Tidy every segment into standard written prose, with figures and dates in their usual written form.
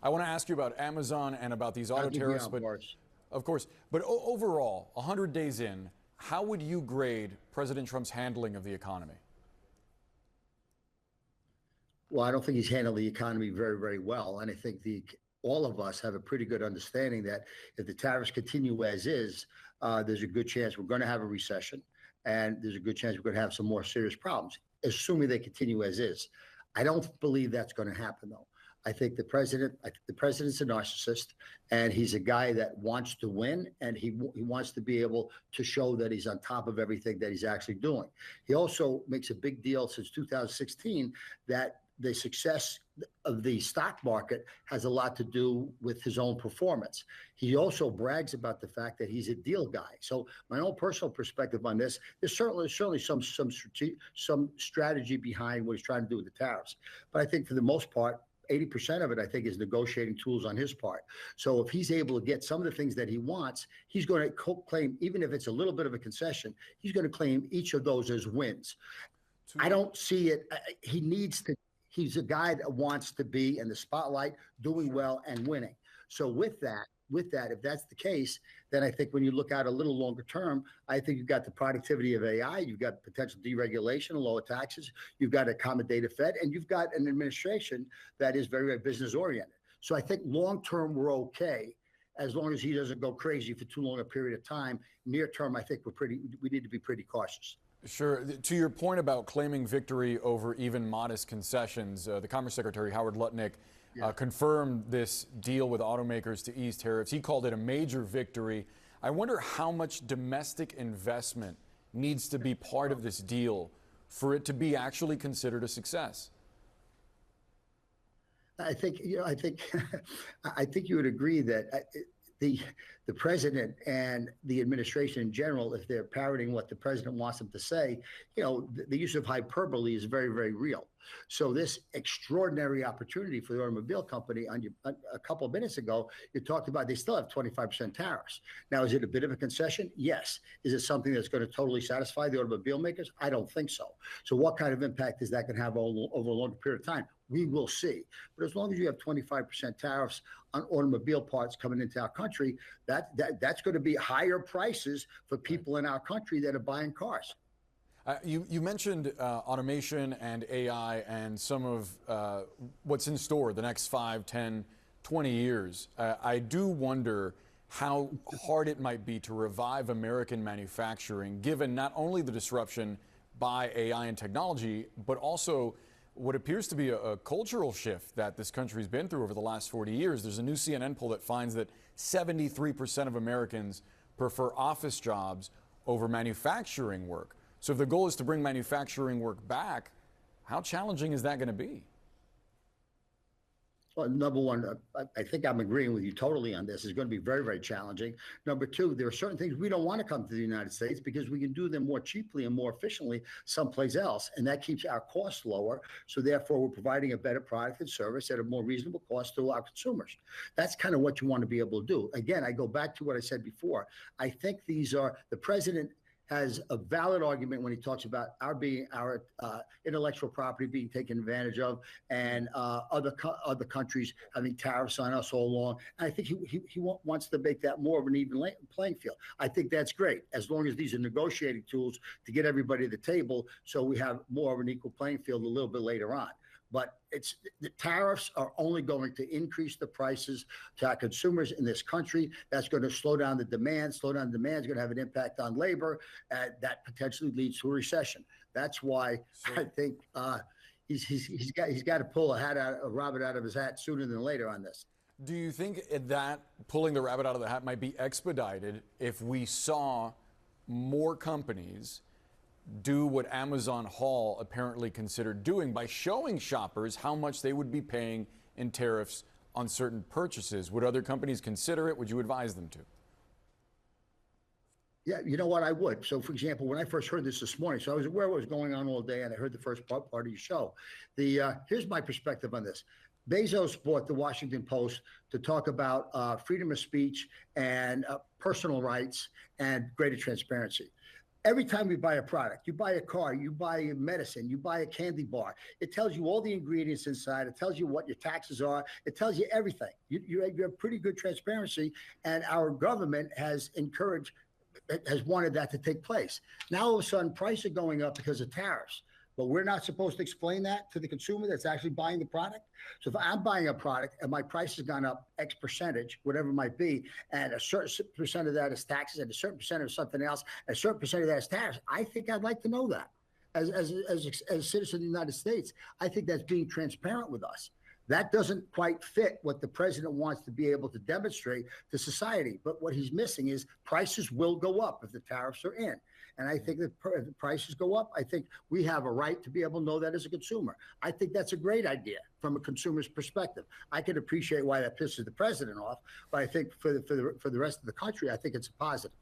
I want to ask you about Amazon and about these auto tariffs, but of course, overall, 100 days in, how would you grade President Trump's handling of the economy? Well, I don't think he's handled the economy very, very well. And I think all of us have a pretty good understanding that if the tariffs continue as is, there's a good chance we're going to have a recession. And there's a good chance we're going to have some more serious problems, assuming they continue as is. I don't believe that's going to happen, though. I think the president's a narcissist, and he's a guy that wants to win, and he wants to be able to show that he's on top of everything that he's actually doing. He also makes a big deal since 2016 that the success of the stock market has a lot to do with his own performance. He also brags about the fact that he's a deal guy. So my own personal perspective on this, there's certainly some strategy behind what he's trying to do with the tariffs. But I think for the most part, 80% of it, I think, is negotiating tools on his part. So if he's able to get some of the things that he wants, he's going to claim, even if it's a little bit of a concession, he's going to claim each of those as wins. I don't see it. He needs to. He's a guy that wants to be in the spotlight, doing well and winning. So with that, if that's the case, then I think when you look out a little longer term, I think you've got the productivity of AI, you've got potential deregulation and lower taxes, you've got an accommodative Fed, and you've got an administration that is very, very business oriented. So I think long term we're okay, as long as he doesn't go crazy for too long a period of time. Near term, I think we need to be pretty cautious. Sure. To your point about claiming victory over even modest concessions, the Commerce Secretary Howard Lutnick confirmed this deal with automakers to ease tariffs. He called it a major victory. I wonder how much domestic investment needs to be part of this deal for it to be actually considered a success. I think I think you would agree that the president and the administration in general, if they're parroting what the president wants them to say, the use of hyperbole is very, very real. So this extraordinary opportunity for the automobile company, a couple of minutes ago, you talked about they still have 25% tariffs. Now, is it a bit of a concession? Yes. Is it something that's going to totally satisfy the automobile makers? I don't think so. So what kind of impact is that going to have over a longer period of time? We will see. But as long as you have 25% tariffs on automobile parts coming into our country, that's going to be higher prices for people in our country that are buying cars. You mentioned automation and AI and some of what's in store the next 5, 10, 20 years. I do wonder how hard it might be to revive American manufacturing, given not only the disruption by AI and technology, but also what appears to be a cultural shift that this country's been through over the last 40 years. There's a new CNN poll that finds that 73% of Americans prefer office jobs over manufacturing work. So if the goal is to bring manufacturing work back, how challenging is that going to be? Well, number one, I think I'm agreeing with you totally on this. It's going to be very, very challenging. Number two, there are certain things we don't want to come to the United States because we can do them more cheaply and more efficiently someplace else. And that keeps our costs lower. So therefore, we're providing a better product and service at a more reasonable cost to our consumers. That's kind of what you want to be able to do. Again, I go back to what I said before. I think the president has a valid argument when he talks about our intellectual property being taken advantage of, and other countries having tariffs on us all along. And I think he wants to make that more of an even playing field. I think that's great, as long as these are negotiating tools to get everybody to the table, so we have more of an equal playing field a little bit later on. But the tariffs are only going to increase the prices to our consumers in this country. That's going to slow down the demand. Slow down the demand is going to have an impact on labor. That potentially leads to a recession. That's why I think he's got to pull a rabbit out of his hat sooner than later on this. Do you think that pulling the rabbit out of the hat might be expedited if we saw more companies do what Amazon Hall apparently considered doing by showing shoppers how much they would be paying in tariffs on certain purchases? Would other companies consider it? Would you advise them to? Yeah, you know what, I would. So, for example, when I first heard this morning, so I was aware of what was going on all day, and I heard the first part of your show. Here's my perspective on this. Bezos bought the Washington Post to talk about freedom of speech and personal rights and greater transparency. Every time we buy a product, you buy a car, you buy a medicine, you buy a candy bar, it tells you all the ingredients inside. It tells you what your taxes are. It tells you everything. You have pretty good transparency, and our government has wanted that to take place. Now, all of a sudden, prices are going up because of tariffs. But we're not supposed to explain that to the consumer that's actually buying the product. So if I'm buying a product and my price has gone up X percentage, whatever it might be, and a certain percent of that is taxes and a certain percent of something else, and a certain percent of that is tariffs, I think I'd like to know that. As a citizen of the United States, I think that's being transparent with us. That doesn't quite fit what the president wants to be able to demonstrate to society. But what he's missing is prices will go up if the tariffs are in. And I think that if the prices go up, I think we have a right to be able to know that as a consumer. I think that's a great idea from a consumer's perspective. I can appreciate why that pisses the president off, but I think for the rest of the country, I think it's a positive.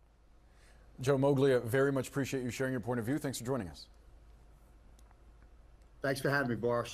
Joe Moglia, very much appreciate you sharing your point of view. Thanks for joining us. Thanks for having me, Boris.